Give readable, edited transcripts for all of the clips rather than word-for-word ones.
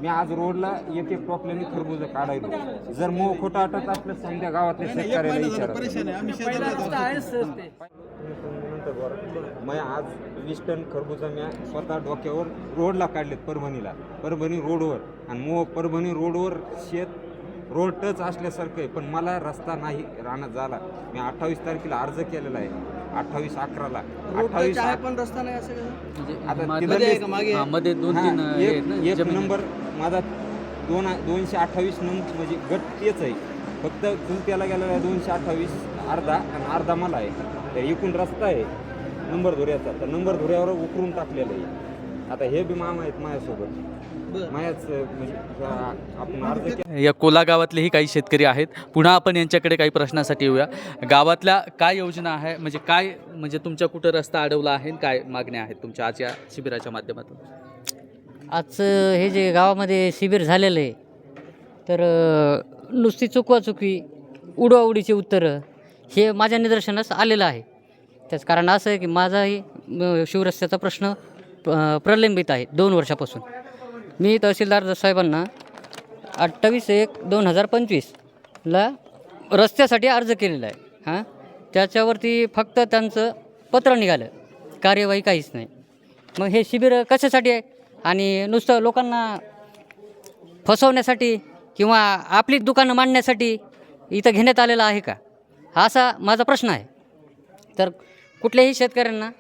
मी आज रोडला एक एक टोपल्याने खरबूज काढायलो. जर मोह खोटा आटत असलं समजा गावातल्या शेतकऱ्याला विचारा. मी आज 20 टन खरबूजा मी स्वतः डोक्यावर रोडला काढलेत परभणीला, परभणी रोडवर. आणि मोह परभणी रोडवर शेत रोड टच असल्यासारखं आहे, पण मला रस्ता नाही राहण्यात झाला. मी 28 तारखेला अर्ज केलेला आहे, 28/11ला. 28 पण रस्ता नाही असं आता मध्ये 2-3 एक नंबर माझा 228 नंबर म्हणजे गट तेच आहे. फक्त चुलत्याला गेलेला आहे 228 अर्धा आणि अर्धा मला आहे. तर एकूण रस्ता आहे नंबर धुऱ्याचा, तर नंबर धुऱ्यावर उकरून टाकलेलं आहे. आता हे बी मामा आहेत माझ्यासोबत. मायाच म्हणजे आपण अर्ज या कोला गावातलेही काही शेतकरी आहेत. पुन्हा आपण यांच्याकडे काही प्रश्नासाठी येऊया. गावातल्या काय योजना आहे, म्हणजे काय म्हणजे तुमच्या कुठं रस्ता अडवला आहे, काय मागण्या आहेत तुमच्या आज या शिबिराच्या माध्यमातून? आज हे जे गावामध्ये शिबिर झालेलं आहे, तर नुसती चुकवाचुकी उडवाउडीचे उत्तरं हे माझ्या निदर्शनास आलेलं आहे. त्याच कारण असं आहे की माझाही शिवरस्त्याचा प्रश्न प्रलंबित आहे 2 वर्षापासून. मी तहसीलदार साहेबांना 28/1/2025ला रस्त्यासाठी अर्ज केलेला आहे. त्याच्यावरती फक्त त्यांचं पत्र निघालं, कार्यवाही काहीच नाही. मग हे शिबिर कशासाठी आहे? आणि नुसतं लोकांना फसवण्यासाठी किंवा आपली दुकानं मांडण्यासाठी इथं घेण्यात आलेलं आहे का, हा असा माझा प्रश्न आहे. तर कुठल्याही शेतकऱ्यांना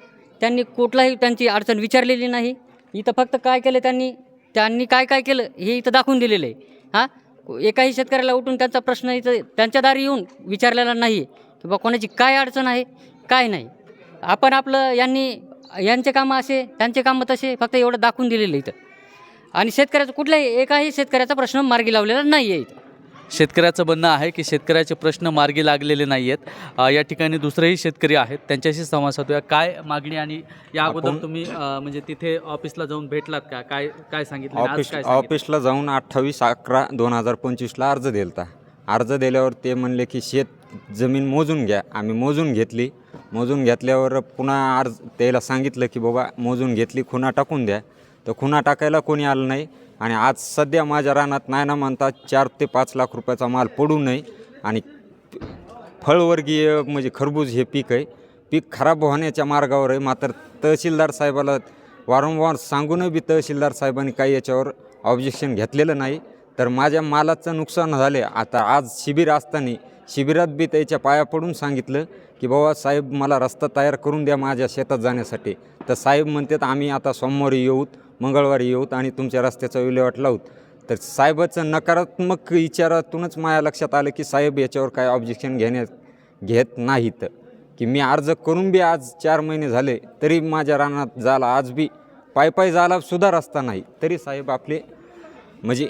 त्यांनी कुठलाही त्यांची अडचण विचारलेली नाही. इथं फक्त काय केलं त्यांनी काय केलं हे इथं दाखवून दिलेलं आहे. एकाही शेतकऱ्याला उठून त्यांचा प्रश्न इथं त्यांच्या दारी येऊन विचारलेला नाही की बा कोणाची काय अडचण आहे, काय नाही. आपण आपलं यांचे कामं असे, त्यांचे कामं तसे, फक्त एवढं दाखवून दिलेलं इथं. आणि शेतकऱ्याचा कुठल्याही एकाही शेतकऱ्याचा प्रश्न मार्गी लावलेला नाही आहे इथं. शेतकऱ्याचं म्हणणं आहे की शेतकऱ्याचे प्रश्न मार्गी लागलेले नाही आहेत. या ठिकाणी दुसरेही शेतकरी आहेत, त्यांच्याशी संवाद साधूया. काय मागणी आणि या अगोदर तुम्ही म्हणजे तिथे ऑफिसला जाऊन भेटलात का, काय सांगितलं? ऑफिसला जाऊन 28/11/2025ला अर्ज दिलता. अर्ज दिल्यावर ते म्हणले की शेत जमीन मोजून घ्या. आम्ही मोजून घेतली. मोजून घेतल्यावर पुन्हा अर्ज त्याला सांगितलं की बाबा मोजून घेतली, खुणा टाकून द्या. तर खुणा टाकायला कोणी आलं नाही. आणि आज सध्या माझ्या रानात नाही ना म्हणता 4 ते 5 लाख रुपयाचा माल पडू नये. आणि फळवर्गीय म्हणजे खरबूज हे पीक आहे, पीक खराब होण्याच्या मार्गावर आहे. मात्र तहसीलदार साहेबाला वारंवार सांगूनही बी तहसीलदार साहेबांनी काही याच्यावर ऑब्जेक्शन घेतलेलं नाही. तर माझ्या मालाचं नुकसान झाले. आता आज शिबिर असताना शिबिरात बी त्याच्या पाया पडून सांगितलं की बाबा साहेब मला रस्ता तयार करून द्या माझ्या शेतात जाण्यासाठी. तर साहेब म्हणतात आम्ही आता सोमवारी येऊत, मंगळवारी येऊत आणि तुमच्या रस्त्याचा विल्हेवाट लावूत. तर साहेबाचं नकारात्मक विचारातूनच माझ्या लक्षात आलं की साहेब याच्यावर काय ऑब्जेक्शन घेत नाहीत. की मी अर्ज करून बी आज 4 महिने झाले तरी माझ्या रानात झाला, आज बी पायी झाला सुद्धा रस्ता नाही, तरी साहेब आपले म्हणजे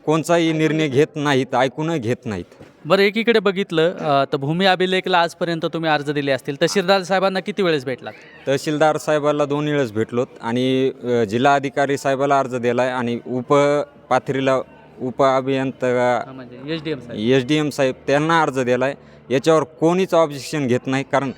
कोणताही निर्णय घेत नाहीत, ऐकून घेत नाहीत. बरं, एकीकडे बघितलं तर भूमी अभिलेखला आजपर्यंत तुम्ही अर्ज दिले असतील. तहसीलदार साहेबांना किती वेळेस भेटलात? तहसीलदार साहेबाला 2 वेळेस भेटलोत आणि जिल्हा अधिकारी साहेबाला अर्ज दिला आहे आणि पाथरीला अभियंता म्हणजे SDM साहेब त्यांना अर्ज दिला आहे. याच्यावर कोणीच ऑब्जेक्शन घेत नाही, कारण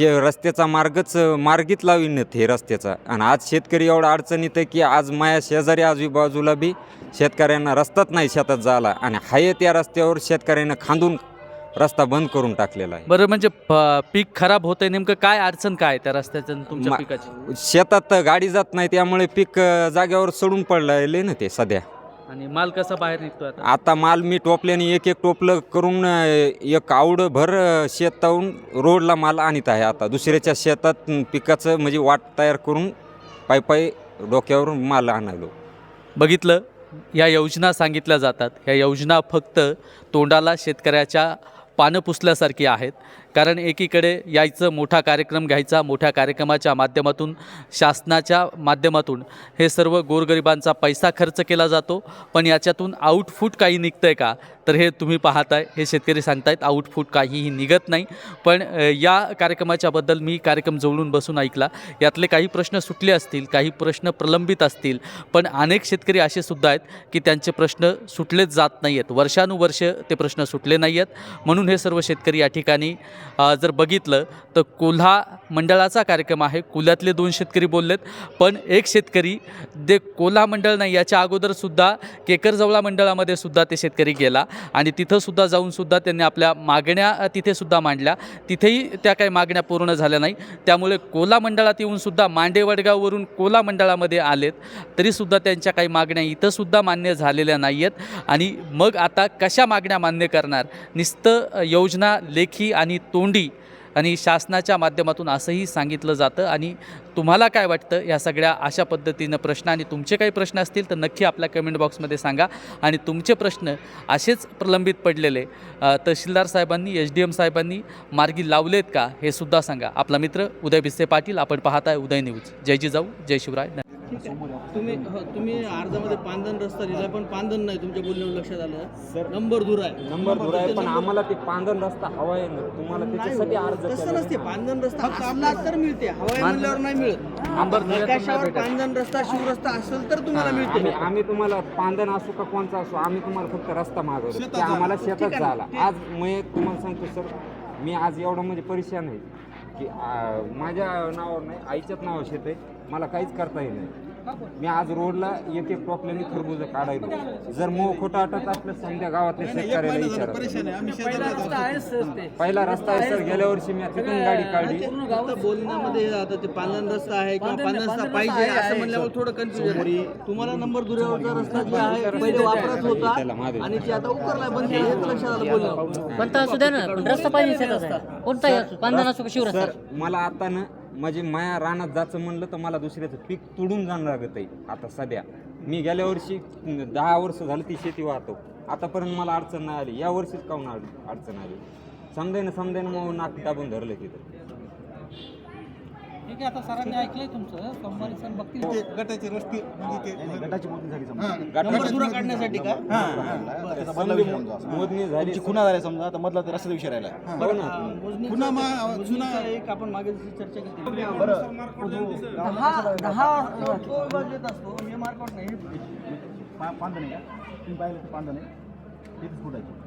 रस्त्याचा मार्गीत लाविण्यात हे रस्त्याचा. आणि आज शेतकरी एवढा अडचणीत आहे की आज माझ्या शेजारी आजूबाजूला बी शेतकऱ्यांना रस्ताच नाही शेतात झाला. आणि हाय त्या रस्त्यावर शेतकऱ्यांना खांदून रस्ता बंद करून टाकलेला आहे. बरं, म्हणजे पीक खराब होतंय, नेमकं काय अडचण काय त्या रस्त्याचं तुमच्या पिकाची? शेतात गाडी जात नाही, त्यामुळे पीक जाग्यावर सडून पडलेले ना ते सध्या. आणि माल कसा बाहेर निघतो आता माल मी टोपल्याने एक टोपलं करून एक आवडभर शेताहून रोडला माल आणत आहे. आता दुसऱ्याच्या शेतात पिकाचं म्हणजे वाट तयार करून पायी डोक्यावरून माल आणायलो. बघितलं, या योजना सांगितल्या जातात. ह्या योजना फक्त तोंडाला शेतकऱ्याच्या पानं पुसल्यासारखी आहेत. कारण एकीकडे यायचं, मोठा कार्यक्रम घ्यायचा, मोठ्या कार्यक्रमाच्या माध्यमातून, शासनाच्या माध्यमातून हे सर्व गोरगरिबांचा पैसा खर्च केला जातो. पण याच्यातून आउटफूट काही निघतं आहे का, तर हे तुम्ही पाहताय, हे शेतकरी सांगतायत आउटफूट काहीही निघत नाही. पण या कार्यक्रमाच्याबद्दल मी कार्यक्रम जवळून बसून ऐकला. यातले काही प्रश्न सुटले असतील, काही प्रश्न प्रलंबित असतील, पण अनेक शेतकरी असे सुद्धा आहेत की त्यांचे प्रश्न सुटलेच जात नाही आहेत. वर्षानुवर्ष ते प्रश्न सुटले नाही आहेत. म्हणून हे सर्व शेतकरी या ठिकाणी जर बघितलं तर कोल्हा मंडळाचा कार्यक्रम आहे. कोल्ह्यातले 2 शेतकरी बोललेत, पण एक शेतकरी जे कोल्हा मंडळ नाही याच्या अगोदरसुद्धा केकरजवळा मंडळामध्ये सुद्धा ते शेतकरी गेला आणि तिथंसुद्धा जाऊनसुद्धा त्यांनी आपल्या मागण्या तिथेसुद्धा मांडल्या. तिथेही त्या काही मागण्या पूर्ण झाल्या नाही. त्यामुळे कोल्हा मंडळात येऊनसुद्धा मांडेवडगाववरून कोल्हा मंडळामध्ये आलेत, तरीसुद्धा त्यांच्या काही मागण्या इथंसुद्धा मान्य झालेल्या नाही आहेत. आणि मग आता कशा मागण्या मान्य करणार? नुसतं योजना लेखी आणि तोंडी आणि शासनाच्या माध्यमातून असंही सांगितलं जातं. आणि तुम्हाला काय वाटतं या सगळ्या अशा पद्धतीनं प्रश्न? आणि तुमचे काही प्रश्न असतील तर नक्की आपल्या कमेंट बॉक्समध्ये सांगा. आणि तुमचे प्रश्न असेच प्रलंबित पडलेले तहसीलदार साहेबांनी, SDM साहेबांनी मार्गी लावलेत का हे सुद्धा सांगा. आपला मित्र उदय भिसे पाटील, आपण पाहताय उदय न्यूज. जय जिजाऊ, जय शिवराय. ठीक आहे. तुम्ही अर्जामध्ये पांदन रस्ता लिहिला, पण पांदन नाही. तुमच्या बोलण्यावर लक्षात आलं. नंबर दूर आहे. नंबर दूर आहे, पण आम्हाला ते पांदन रस्ता हवा आहे ना. तुम्हाला त्याच्यासाठी अर्ज तसं नसते. पांदन रस्ता असला तर मिळते, हवाई म्हणल्यावर नाही मिळत. नकाशावर पांदन रस्ता, शिवरस्ता असेल तर तुम्हाला मिळते. आम्ही तुम्हाला पांदन असो का कोणचा असो, आम्ही तुम्हाला फक्त रस्ता मागवतो. ते आम्हाला शेतात झाला. आज मी तुम्हाला सांगतो सर, मी आज एवढं म्हणजे परेशान आहे की माझ्या नावावर नाही, आईच्याच नावावर शेत आहे. मला काहीच करता येईल नाही. मी आज रोडला एक टोपल्याने खरबूज काढायलो. जर मो खोटा आटत असलं समजा गावातल्या शेतकऱ्याला विचारा. पहिला रस्ता आहे सर. गेल्या वर्षी मी तिथून गाडी काढली. बोलण्यामध्ये ते पांदन रस्ता आहे किंवा पांदन रस्ता पाहिजे असं म्हणल्यावर थोडं कन्फ्युजन आहे. तुम्हाला नंबर दुरावरचा रस्ता जे आहे पहिले वापरत होता आणि ते आता उकरला बंद केला. हे लक्षात आलं बोलणं. कोणता असू द्या ना, पण रस्ता पाहिजे शेताचा. कोणताही असो, पांदन असो का शिवरस्ता. सर मला आता ना म्हणजे माया रानात जायचं म्हणलं तर मला दुसऱ्याचं पीक तुडून जाणं लागत आहे. आता सध्या मी गेल्या वर्षी 10 वर्ष झालं ती शेती वाहतो. आतापर्यंत मला अडचण नाही आली. या वर्षीच काहून अडचण आली. समजायनं मग नाक दाबून धरलं तिथं. ठीक आहे. आता सरांनी ऐकलंय तुमचं. सोमवारी सण बघतील. गटाचे रस्ते गटाची मोजणी झाली समजा. नंबर दुरा काढण्यासाठी का? मोजणी झाली. खुना झाल्या समजा, आता मधला ते रस्त्याचा विषय राहिला. मोजणीचा एक आपण मागे चर्चा केली. दहा तो विभाग येत असतो. हे मार्कआउट नाही. पांदन आहे का? तुम्ही पाहिलं तर पांदन आहे. 33 फुटाची.